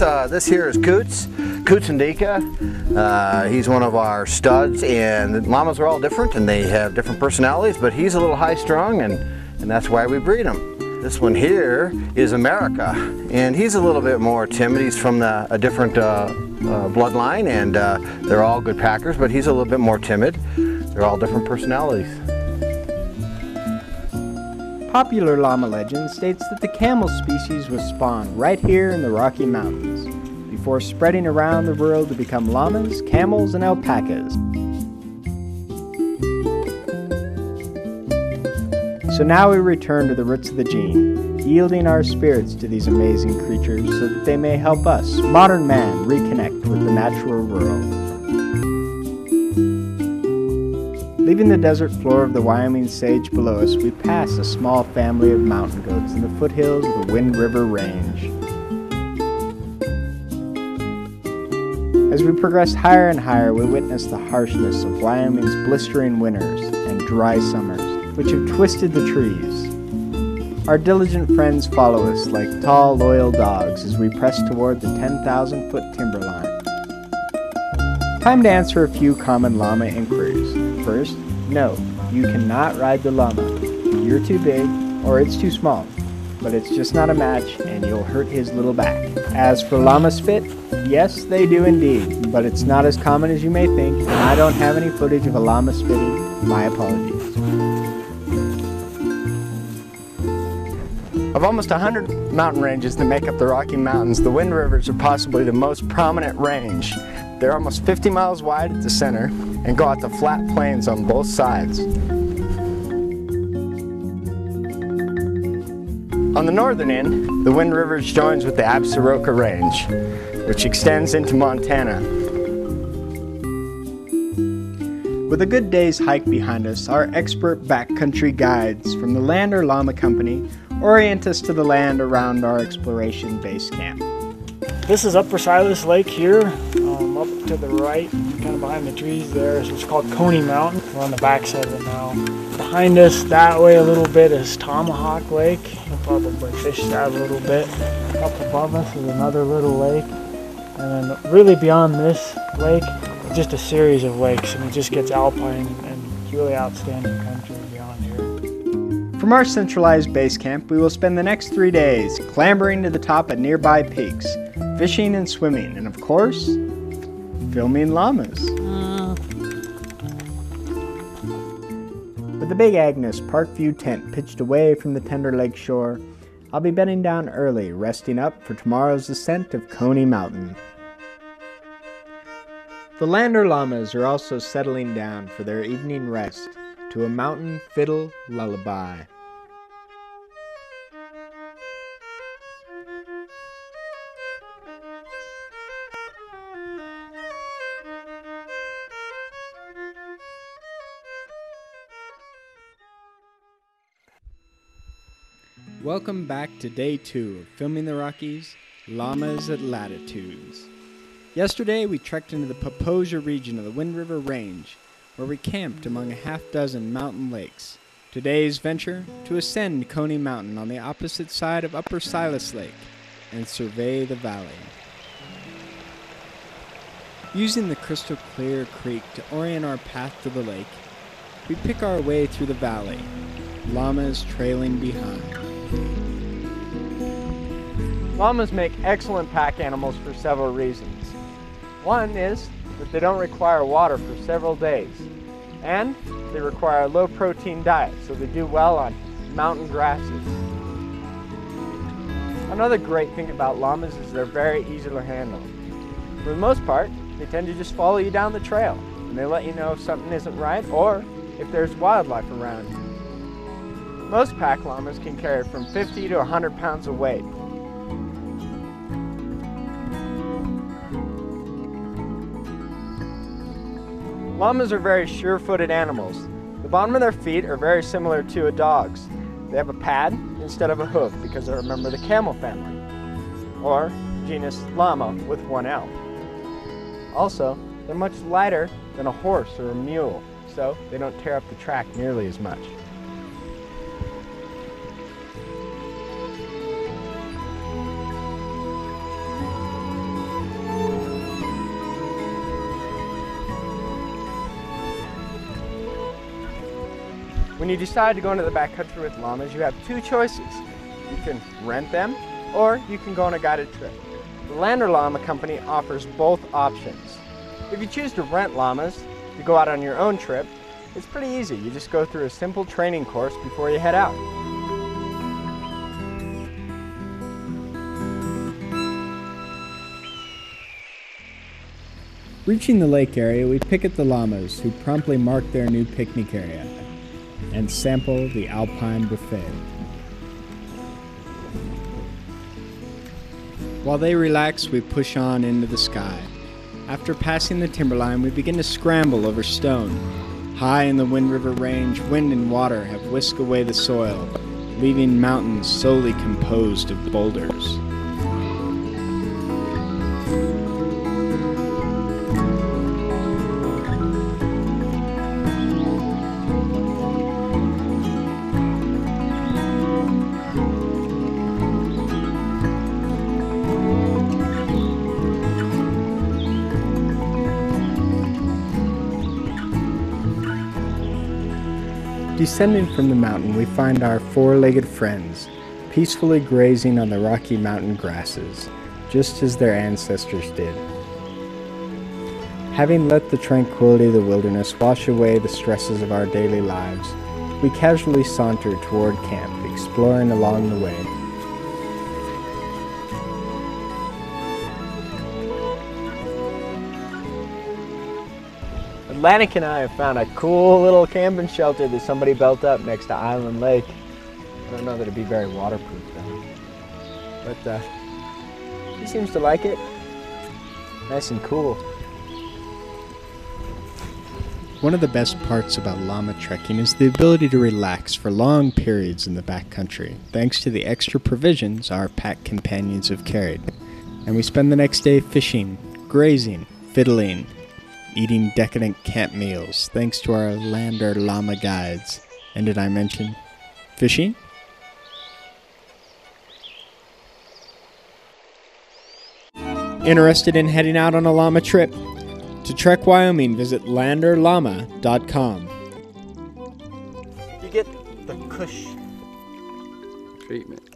this here is Coots Ndika. He's one of our studs, and the llamas are all different and they have different personalities, but he's a little high-strung, and that's why we breed him. This one here is America, and he's a little bit more timid. He's from a different bloodline, and they're all good packers, but he's a little bit more timid. They're all different personalities. Popular llama legend states that the camel species was spawned right here in the Rocky Mountains, before spreading around the world to become llamas, camels, and alpacas. So now we return to the roots of the gene, yielding our spirits to these amazing creatures so that they may help us, modern man, reconnect with the natural world. Leaving the desert floor of the Wyoming sage below us, we pass a small family of mountain goats in the foothills of the Wind River Range. As we progress higher and higher, we witness the harshness of Wyoming's blistering winters and dry summers, which have twisted the trees. Our diligent friends follow us like tall, loyal dogs as we press toward the 10,000-foot timberline. Time to answer a few common llama inquiries. First, no, you cannot ride the llama. You're too big, or it's too small. But it's just not a match, and you'll hurt his little back. As for llama spit, yes, they do indeed, but it's not as common as you may think, and I don't have any footage of a llama spitting. My apologies. Of almost 100 mountain ranges that make up the Rocky Mountains, the Wind Rivers are possibly the most prominent range. They're almost 50 miles wide at the center and go out to flat plains on both sides. On the northern end, the Wind Rivers joins with the Absaroka Range, which extends into Montana. With a good day's hike behind us, our expert backcountry guides from the Lander Llama Company orient us to the land around our exploration base camp. This is Upper Silas Lake here, up to the right, kind of behind the trees there. So it's called Coney Mountain. We're on the backside of it now. Behind us, that way a little bit, is Tomahawk Lake. You'll probably fish that a little bit. Up above us is another little lake. And then really beyond this lake, it's just a series of lakes, and it just gets alpine and really outstanding country beyond here. From our centralized base camp, we will spend the next 3 days clambering to the top of nearby peaks, fishing and swimming, and of course, filming llamas. With the Big Agnes Parkview tent pitched away from the tender lake shore, I'll be bedding down early, resting up for tomorrow's ascent of Coney Mountain. The Lander llamas are also settling down for their evening rest to a mountain fiddle lullaby. Welcome back to day 2 of filming the Rockies, Llamas at Latitudes. Yesterday we trekked into the Poposia region of the Wind River Range, where we camped among a half-dozen mountain lakes. Today's venture, to ascend Coney Mountain on the opposite side of Upper Silas Lake and survey the valley. Using the crystal clear creek to orient our path to the lake, we pick our way through the valley, llamas trailing behind. Llamas make excellent pack animals for several reasons. One is that they don't require water for several days, and they require a low-protein diet, so they do well on mountain grasses. Another great thing about llamas is they're very easy to handle. For the most part, they tend to just follow you down the trail, and they let you know if something isn't right or if there's wildlife around. Most pack llamas can carry from 50 to 100 pounds of weight. Llamas are very sure-footed animals. The bottom of their feet are very similar to a dog's. They have a pad instead of a hoof because they're a member of the camel family, or genus Llama with one L. Also, they're much lighter than a horse or a mule, so they don't tear up the track nearly as much. When you decide to go into the backcountry with llamas, you have two choices. You can rent them, or you can go on a guided trip. The Lander Llama Company offers both options. If you choose to rent llamas to go out on your own trip, it's pretty easy. You just go through a simple training course before you head out. Reaching the lake area, we picket the llamas, who promptly mark their new picnic area and sample the alpine buffet. While they relax, we push on into the sky. After passing the timberline, we begin to scramble over stone. High in the Wind River Range, wind and water have whisked away the soil, leaving mountains solely composed of boulders. Descending from the mountain, we find our four-legged friends, peacefully grazing on the Rocky Mountain grasses, just as their ancestors did. Having let the tranquility of the wilderness wash away the stresses of our daily lives, we casually saunter toward camp, exploring along the way. Atlantic and I have found a cool little camping shelter that somebody built up next to Island Lake. I don't know that it'd be very waterproof though. But he seems to like it. Nice and cool. One of the best parts about llama trekking is the ability to relax for long periods in the backcountry, thanks to the extra provisions our pack companions have carried. And we spend the next day fishing, grazing, fiddling, eating decadent camp meals, thanks to our Lander Llama guides. And did I mention fishing? Interested in heading out on a llama trip? To trek Wyoming, visit landerllama.com. You get the Kush treatment.